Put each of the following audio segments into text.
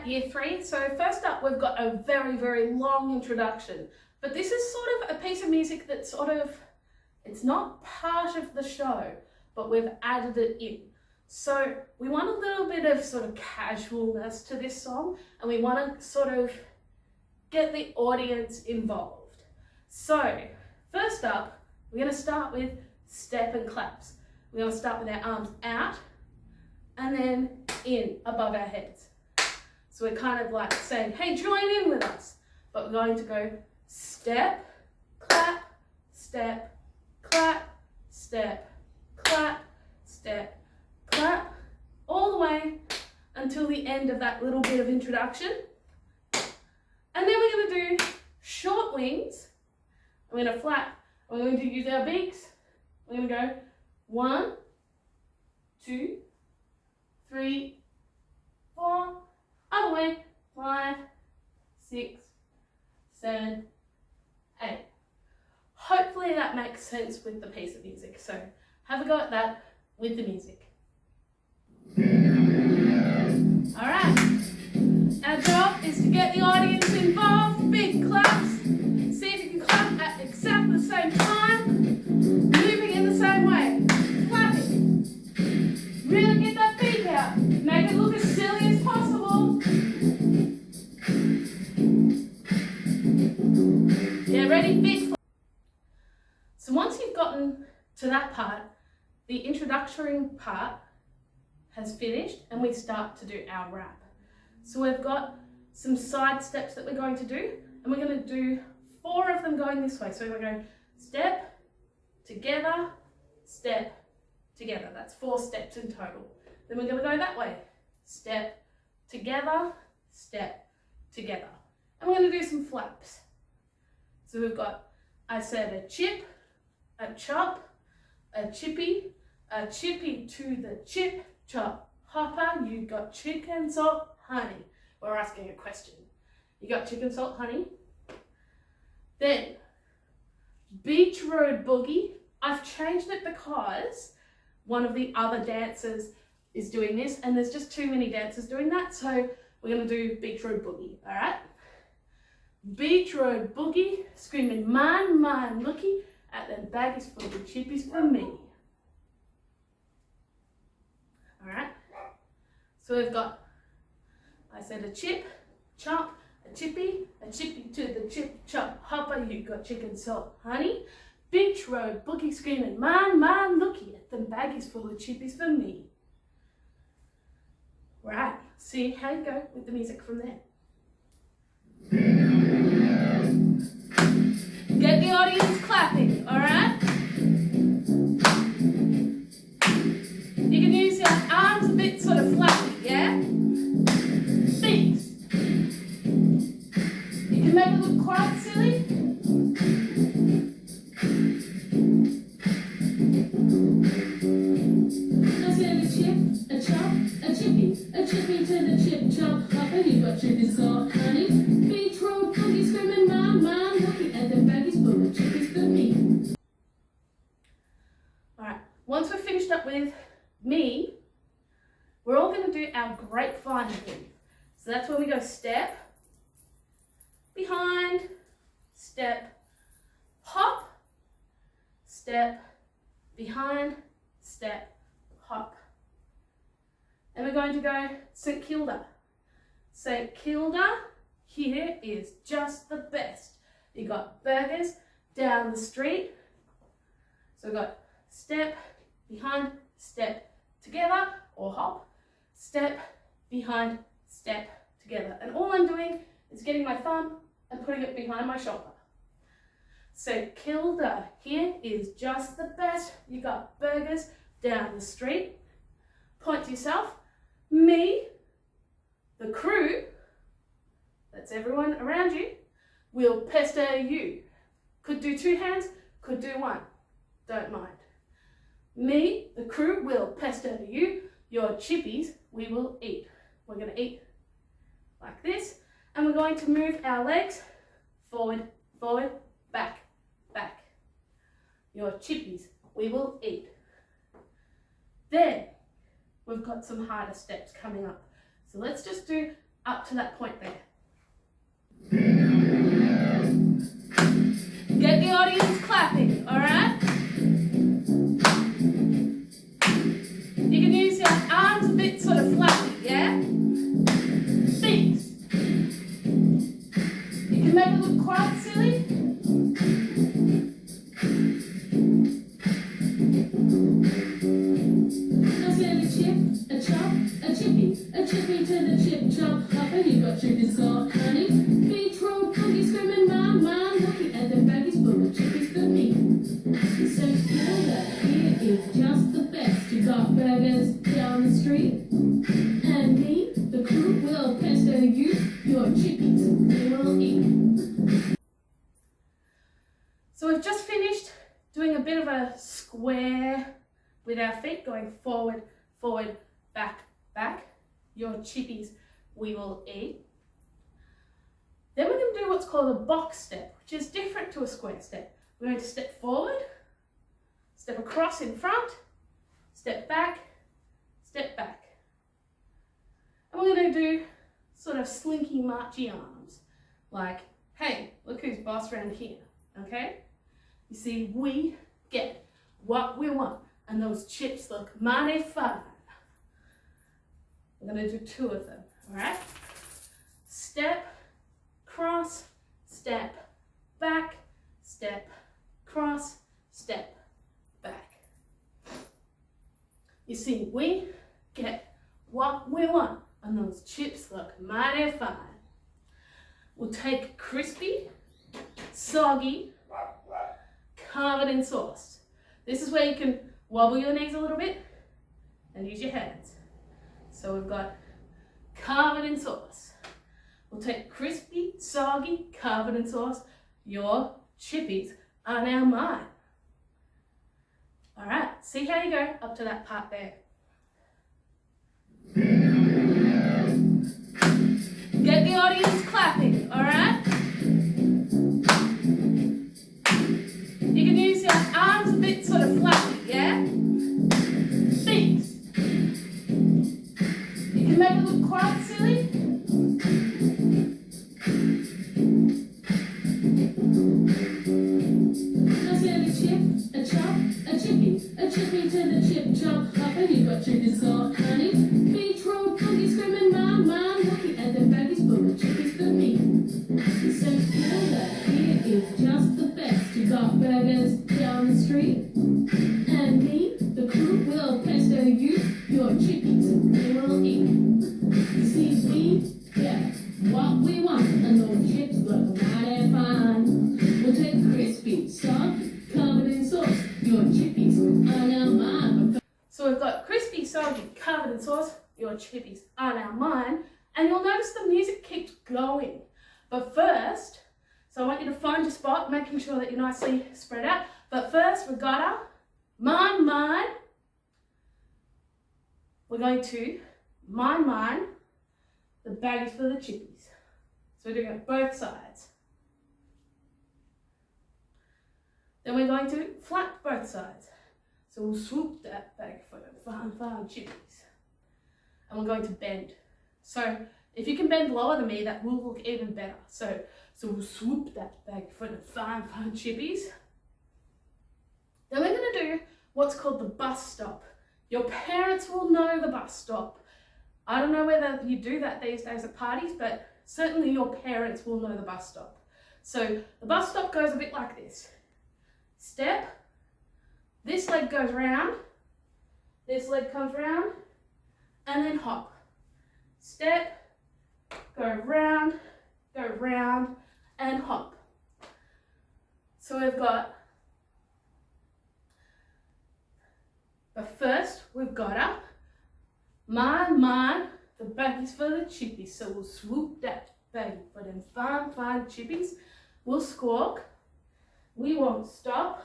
at year 3. So first up, we've got a very, very long introduction. But this is sort of a piece of music that it's not part of the show, but we've added it in. So we want a little bit of sort of casualness to this song, and we want to sort of get the audience involved. So first up, we're going to start with step and claps. We're going to start with our arms out and then in above our heads. So we're kind of like saying, hey, join in with us. But we're going to go step, clap, step, clap, step, clap, step, clap, all the way until the end of that little bit of introduction. And then we're going to do short wings. We're going to flap. We're going to use our beaks. We're going to go 1, 2, 3, 4, other way, 5, 6, 7, 8. Hopefully that makes sense with the piece of music. So have a go at that with the music. All right. Our job is to get the audience involved. Big claps. See if you can clap at exactly the same time. Moving in the same way. Clapping. Really get that beat out. Make it look as silly as possible. Yeah, ready? Big clap. So once you've gotten to that part, the introductory part has finished and we start to do our rap. So we've got some side steps that we're going to do, and we're going to do 4 of them going this way. So we're going step, together, step, together. That's 4 steps in total. Then we're going to go that way. Step, together, step, together. And we're going to do some flaps. So we've got, I said a chip, a chop, a chippy to the chip, chop, hopper. You got chicken, salt, honey. We're asking a question. You got chicken, salt, honey? Then, beach road boogie. I've changed it because one of the other dancers is doing this, and there's just too many dancers doing that, so we're going to do beach road boogie, all right? Beach road boogie, screaming mine, mine, looky, at them baggies full of chippies for me. All right? So we've got, I said a chip, chop, a chippy to the chip, chop, hopper. You got chicken, salt, honey. Beach road boogie, screaming mine, mine, looky, at them baggies full of chippies for me. Right, see how you go with the music from there. Get the audience clapping, all right? You can use your arms a bit sort of flappy, yeah? Beaks. You can make it look quite silly. I said a chip, a chop, a chippy to the chip, chop, hopper. You got chicken, salt, honey. Beach road boogie, screaming mine, mine, looking at the baggies full of chippies for me. Alright, once we're finished up with me, we're all going to do our grapevine thing. So that's when we go step, behind, step, hop, step, behind, step, hop. And we're going to go St Kilda. St Kilda here is just the best. You got burgers down the street. So we've got step, behind, step, together, or hop, step, behind, step, together. And all I'm doing is getting my thumb and putting it behind my shoulder. So Kilda here is just the best. You got burgers down the street. Point to yourself. Me, the crew, that's everyone around you, will pester you. Could do 2 hands, could do 1. Don't mind. Me, the crew, will pester you. Your chippies, we will eat. We're going to eat like this, and we're going to move our legs forward, forward, back, back. Your chippies, we will eat. Then we've got some harder steps coming up. So let's just do up to that point there. Get the audience clapping, all right? You can use your arms a bit sort of fluffy, yeah? Feet. You can make it look quite silly. I said a chip, a chop, a chippy to the chip chop hop, and you got chickens got honey. Beach roll, cookie screaming, mom, looking at the baggies full of chippies for me. So cool that here is just the best. You got burgers down the street, and me, the crew, will pesto you. Your chippies we will eat. So we've just finished doing a bit of a square with our feet, going forward, forward, back, back. Your chippies we will eat. Then we're going to do what's called a box step, which is different to a square step. We're going to step forward, step across in front, step back, step back. And we're going to do sort of slinky marchy arms, like, hey, look who's boss around here, okay? You see, we get what we want, and those chips look mighty fine. We're going to do 2 of them, all right? Step, cross, step, back, step, cross, step, back. You see, we get what we want, and those chips look mighty fine. We'll take crispy, soggy, covered in sauce. This is where you can wobble your knees a little bit and use your hands. So we've got covered in sauce. We'll take crispy, soggy, covered in sauce. Your chippies are now mine. All right, see how you go up to that part there. Get the audience clapping, all right? You can use your arms a bit sort of fluffy, yeah? Feet. You can make it look quite silly. I said a chip, a chop, a chippy to the chip chop hop, and you got chickens got honey. Beach roll, cookie screaming, mom, looking at the baggies full of chippies for me. So cool that here is just the best. You got burgers down the street, and me, the crew, will pesto you. Your chippies we will eat. You see, we get what we want, and those chips look mighty fine. We'll take crispy, soft, covered in sauce. Your chippies are now mine. So we've got crispy, soggy, covered in sauce. Your chippies are now mine. And you'll notice the music keeps going. But first, so I want you to find your spot, making sure that you're nicely spread out. But first, we've got our mine. We're going to mine, the baggies for the chippies. So we're doing it both sides. Then we're going to flap both sides. So we'll swoop that bag for the fine chippies. And we're going to bend. So if you can bend lower than me, that will look even better. So we'll swoop that bag for the fine chippies. Then we're going to do what's called the bus stop. Your parents will know the bus stop. I don't know whether you do that these days at parties, but certainly your parents will know the bus stop. So the bus stop goes a bit like this. Step, this leg goes round, this leg comes round, and then hop. Step, go round, and hop. So we've got, but first we've got our mine, the baggies for the chippies. So we'll swoop that baggie for them fine chippies. We'll squawk, we won't stop,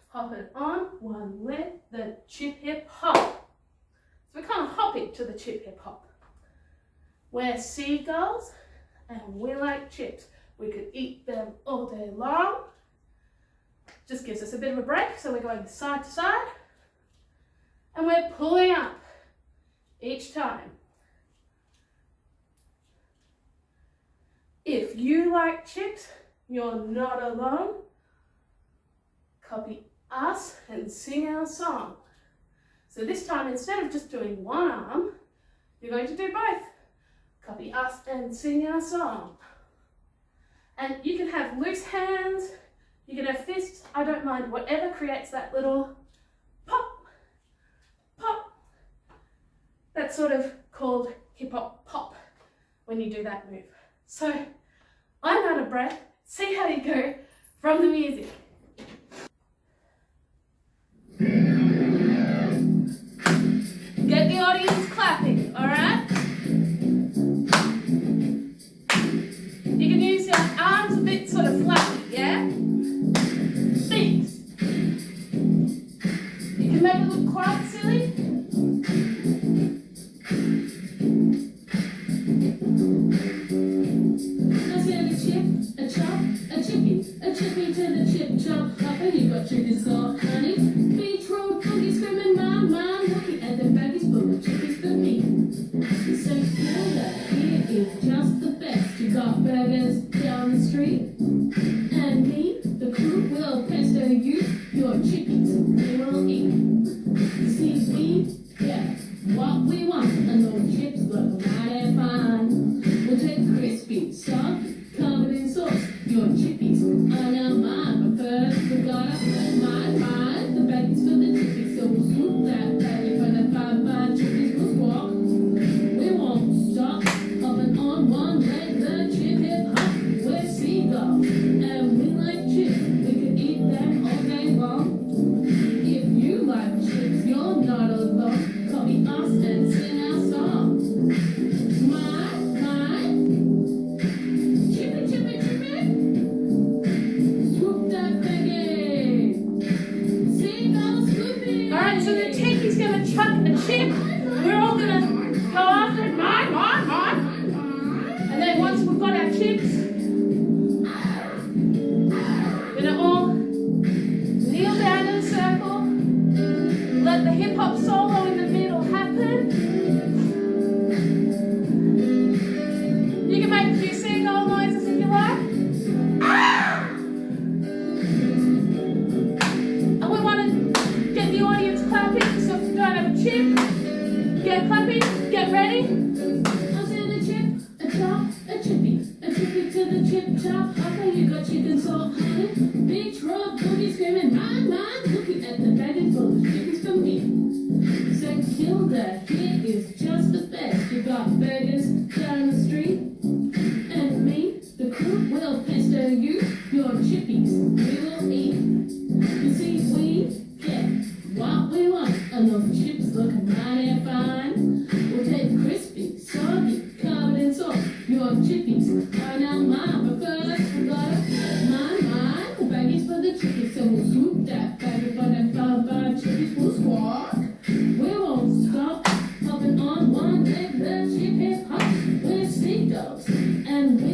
hop it on one leg, the chip hip hop. So we're kind of hopping to the chip hip hop. We're seagulls and we like chips. We could eat them all day long. Just gives us a bit of a break. So we're going side to side and we're pulling up each time. if you like chips, you're not alone. Copy us and sing our song. So this time, instead of just doing one arm, you're going to do both. Copy us and sing our song. And you can have loose hands, you can have fists, I don't mind, whatever creates that little pop, pop. That's sort of called hip hop pop when you do that move. So I'm out of breath. See how you go from the music. Get the audience clapping, all right? You can use your arms a bit sort of fluffy, yeah? Feet. You can make it look quite silly. I said a chip, a chop, a chippy to the chip chop hopper. You got chicken salt, honey. Beach road boogie screaming, mom, looking at the baggies full of chippies for me. So Florida, here is just the best. You got burgers down the street, and me, the crew, will pesto you. Your chippies we will eat. You see, we get what we want, and those chips look mighty fine. We'll take crispy, soggy, covered in sauce. Your chippies are now mine, but first we gotta mine the baggies for the chippies. So we'll swoop that baggie for the five chippies. We'll squawk. We won't stop, hopping on one leg, the chip hip hop. We're seagulls, and we like chips. We could eat them all day long. If you like chips, you're not alone. Copy us and sing our song. My, chippy, chippy, chippy. Swoop that baggie. Seagulls swooping. All right, so the teacher's gonna chuck a chip. We're all gonna go after it. Mine. And then once we've got our chips, we're gonna all kneel down in a circle. Let the hip hop solo in the middle happen. You can make a few seagull noises if you like. And we want to get the audience clapping, so if you don't have a chip, get clapping, get ready. I'll say the chip, a chop, a chippy to the chip chop. Okay, you got chicken salt, honey. Beach road boogie screaming, mine, looking at the baggie full of chickens for me. So Kilda, here is just the best. You got burgers down the street, and me, the crew, will pesto you. Your chippies we will eat. You see, we get what we want, and those chips look mighty fine. We'll take crispy, soggy, covered in sauce. Your chippies are now mine, but first we gotta mine the baggies for the chippies. So we'll swoop that baggie for them five chippies. We'll squawk. We won't stop, hopping on one leg, the chip hip hop. We're seagulls, and we